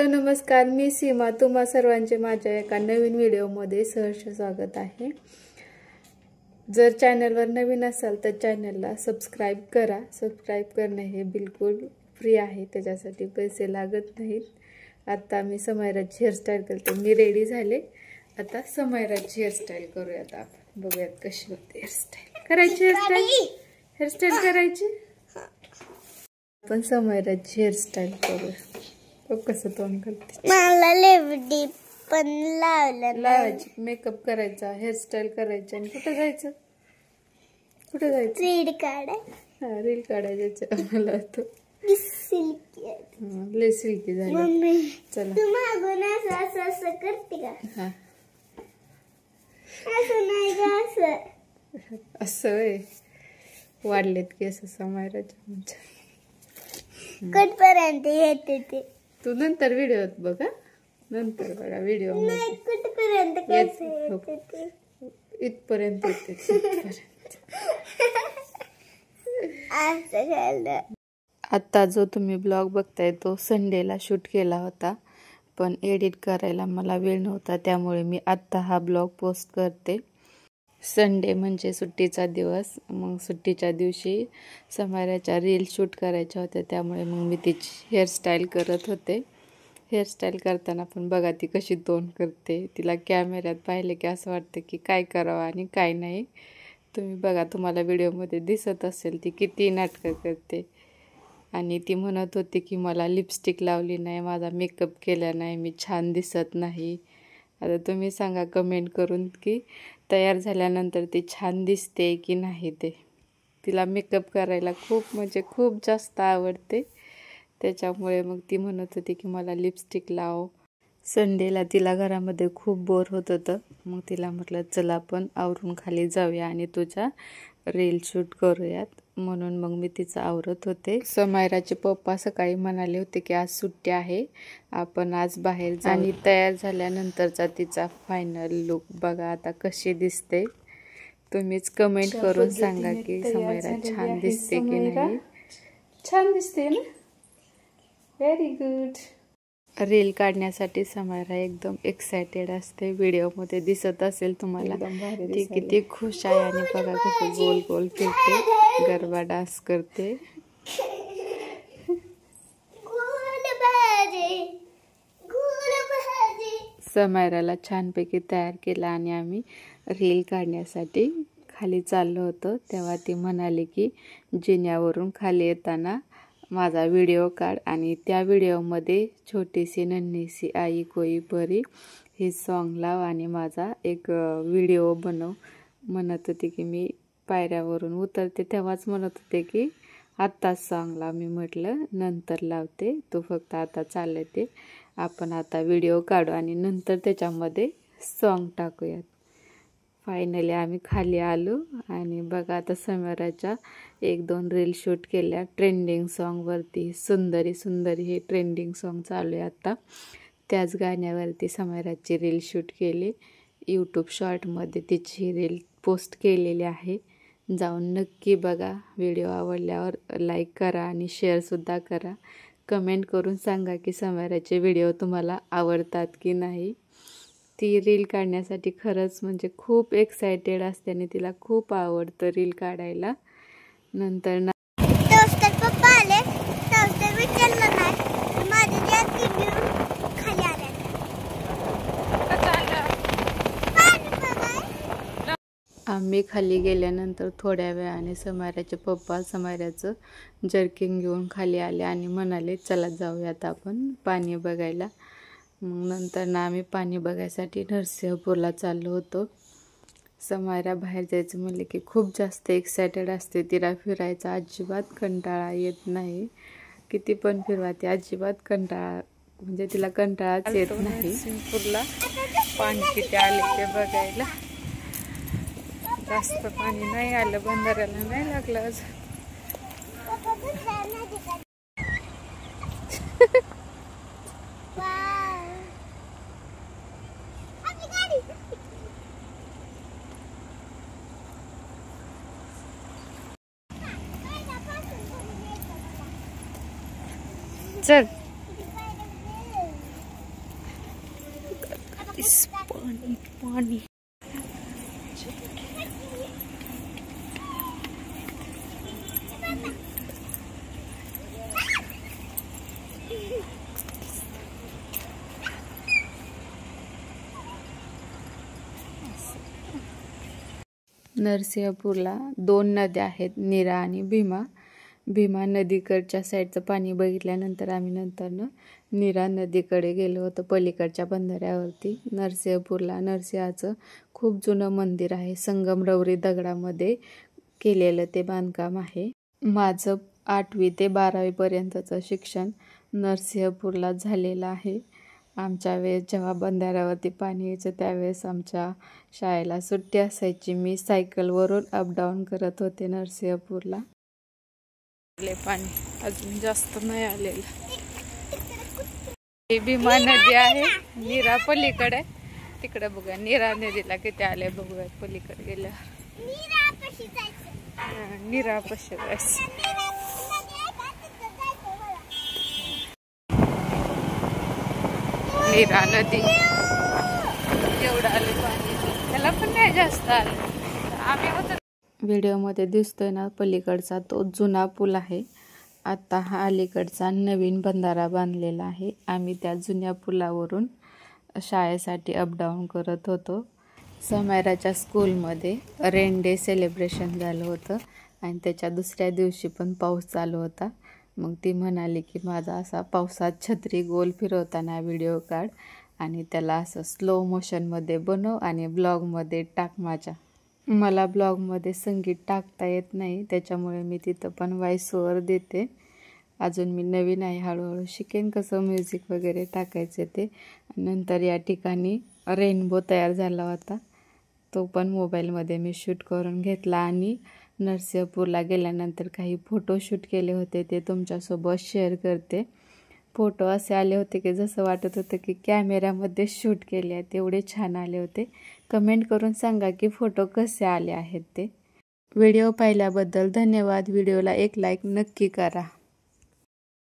Hello नमस्कार, मी सीमा. तुम्हा सर्वांचे माझ्या एका नवीन व्हिडिओमध्ये सहर्ष स्वागत आहे. जर चॅनलवर नवीन असाल तर चॅनलला सबस्क्राईब करा. सबस्क्राईब करणे हे बिलकुल फ्री आहे, त्याच्यासाठी पैसे लागत नाहीत. आता मी समयराची हेअरस्टाईल करते. मी रेडी झाले. आता समयराची हेअरस्टाईल करूयात आपण. बघूयात कशी होते हेअरस्टाईल. करायची हेअरस्टाईल करायची. आपण समयराची हेअरस्टाईल करूया. कसं तोंड करते. मला लिपस्टिक पण लावायची, मेकअप करायचा, हेअरस्टाईल करायची. आणि कुठे जायचं? रील काढाय. हा, रील काढायचं. मला तो सिल्की लय सिल्की झाली. चला तू मागून असं करते का? हा, असं नाही का? असं आहे. वाढलेत केस समयराच्या आमच्या. कुठपर्यंत येते ते तू नंतर व्हिडिओत बघा. नंतर बघा व्हिडिओ नाही. कुठपर्यंत कसं येते ते? इथपर्यंत येते. आता जो तुम्ही ब्लॉग बघताय तो संडेला शूट केला होता, पण एडिट करायला मला वेळ नव्हता, त्यामुळे मी आत्ता हा ब्लॉग पोस्ट करते. संडे म्हणजे सुट्टीचा दिवस. मग सुट्टीच्या दिवशी समयराच्या रील शूट करायच्या होत्या, त्यामुळे मग मी तिची हेअरस्टाईल करत होते. हेअरस्टाईल करताना पण बघा ती कशी तोंड करते. तिला कॅमेऱ्यात पाहिले की असं वाटतं की काय करावं आणि काय नाही. तुम्ही बघा, तुम्हाला व्हिडिओमध्ये दिसत असेल ती किती नाटकं करते. आणि ती म्हणत होती की मला लिपस्टिक लावली नाही, माझा मेकअप केला नाही, मी छान दिसत नाही. आता तुम्ही सांगा कमेंट करून की तयार झाल्यानंतर ती छान दिसते की नाही. ते तिला मेकअप करायला खूप जास्त आवडते, त्याच्यामुळे मग ती म्हणत होती की मला लिपस्टिक लाव. संडेला तिला घरामध्ये खूप बोर होत होतं. मग तिला म्हटलं चला आपण आवरून खाली जाऊया आणि तुझ्या रील शूट करूयात. म्हणून मग मी तिचं आवरत होते. समयराचे पप्पा सकाळी म्हणाले होते की आज सुट्टी आहे, आपण आज बाहेर जाऊ. आणि तयार झाल्यानंतरचा तिचा फायनल लुक बघा आता कशी दिसते. तुम्हीच कमेंट करून सांगा की समयरा छान दिसते की नाही. छान दिसते ना. Very good. रील काढण्यासाठी समयरा एकदम एक्सायटेड असते. व्हिडिओमध्ये दिसत असेल तुम्हाला ती किती खुश आहे. आणि बघा कशी गोल गोल फिरते, गरबा डान्स करते. समयराला छानपैकी तयार केला आणि आम्ही रील काढण्यासाठी खाली चाललो होतो. तेव्हा ती म्हणाली की जिन्यावरून खाली येताना माझा व्हिडिओ काढ आणि त्या व्हिडिओमध्ये छोटीसी नन्हीसी आई कोई परी हे सॉन्ग लाव आणि माझा एक व्हिडिओ बनव. म्हणत होती की मी पायऱ्यावरून उतरते तेव्हाच म्हणत होते की आत्ताच सॉन्ग लाव. मी म्हटलं नंतर लावते, तू फक्त आता चालले ते आपण आता व्हिडिओ काढू आणि नंतर त्याच्यामध्ये सॉन्ग टाकूयात. फायनली आम्ही खाली आलो आणि बघा आता समयराच्या 1-2 रील शूट केल्या ट्रेंडिंग सॉन्गवरती. सुंदरी सुंदरी हे ट्रेंडिंग सॉन्ग चालू आहे आता. त्याच गाण्यावरती समयराची रील शूट केली. यूट्यूब शॉर्टमध्ये तिची रील पोस्ट केलेली आहे, जाऊन नक्की बघा. व्हिडिओ आवडल्यावर लाईक करा आणि शेअरसुद्धा करा. कमेंट करून सांगा की समयराचे व्हिडिओ तुम्हाला आवडतात की नाही. ती रील काढण्यासाठी खरंच म्हणजे खूप एक्सायटेड असते आणि तिला खूप आवडतं रील काढायला. नंतर ना पप्पा आले विचारलं नाही माझ्या खाली आले. आम्ही खाली गेल्यानंतर थोड्या वेळाने समयराचे पप्पा समयराचं जर्किंग घेऊन खाली आले आणि म्हणाले चला जाऊयात आपण पाणी बघायला. मग नंतर ना आम्ही पाणी बघायसाठी नरसिंहपूरला चाललो होतो. समयरा बाहेर जायचं म्हणले की खूप जास्त एक्सायटेड असते. तिला फिरायचा अजिबात कंटाळा येत नाही. किती पण फिरवा ती अजिबात कंटाळा म्हणजे तिला कंटाळाच येत नाही. नरसिंहपूरला पाणी किती आले ते बघायला. जास्त पाणी नाही आलं, बंधाऱ्याला नाही लागलं अजून. चल गाईस, पाणी पाणी. नरसिंहपूरला 2 नद्या आहेत, नीरा आणि भीमा. भीमा नदीकडच्या साईडचं पाणी बघितल्यानंतर आम्ही नंतरनं नीरा नदीकडे गेलो होतो, पलीकडच्या बंधाऱ्यावरती. नरसिंहपूरला नरसिंहाचं खूप जुनं मंदिर आहे, संगमरवरी दगडामध्ये केलेलं ते बांधकाम आहे. माझं 8वी ते 12वी पर्यंतचं शिक्षण नरसिंहपूरला झालेलं आहे. आमच्या वेळेस जेव्हा बंधाऱ्यावरती पाणी यायचं त्यावेळेस आमच्या शाळेला सुट्टी असायची. मी सायकलवरून अपडाऊन करत होते नरसिंहपूरला. पाणी अजून जास्त नाही आलेलं. ही भीमा नदी आहे, नीरा पलीकडे. तिकडे बघा नीरा नदीला किती आले बघूया पलीकडे गेल्यावर. नीरा पशी जायचं. नीरा नदी एवढं आले पाणी, त्याला पण नाही जास्त आलं. आम्ही होतो व्हिडिओमध्ये दिसतोय ना पलीकडचा तो जुना पूल आहे. आता हा अलीकडचा नवीन बंधारा बांधलेला आहे. आम्ही त्या जुन्या पुलावरून शाळेसाठी अपडाऊन करत होतो. समायराच्या स्कूलमध्ये रेन डे सेलिब्रेशन झालं होतं आणि त्याच्या दुसऱ्या दिवशी पण पाऊस चालू होता. मग ती म्हणाली की माझा असा पावसात छत्री गोल फिरवताना व्हिडिओ काढ आणि त्याला असं स्लो मोशनमध्ये बनव आणि ब्लॉगमध्ये टाक माझ्या. मला ब्लॉगमध्ये संगीत टाकता येत नाही, त्याच्यामुळे मी तिथं पण व्हॉइस ओव्हर देते. अजून मी नवीन आहे, हळूहळू शिकेन कसं म्युझिक वगैरे टाकायचे ते. नंतर या ठिकाणी रेनबो तयार झाला होता, तो पण मोबाईलमध्ये मी शूट करून घेतला आणि नरसिंहपूरला गेल्यानंतर काही फोटो शूट केले होते, ते तुमच्यासोबत शेअर करते. फोटो असे आले होते की जसं वाटत होतं की कॅमेऱ्यामध्ये शूट केले आहेत, एवढे छान आले होते. कमेंट करून सांगा की फोटो कसे आले आहेत ते. व्हिडिओ पाहिल्याबद्दल धन्यवाद. व्हिडिओला एक लाईक नक्की करा.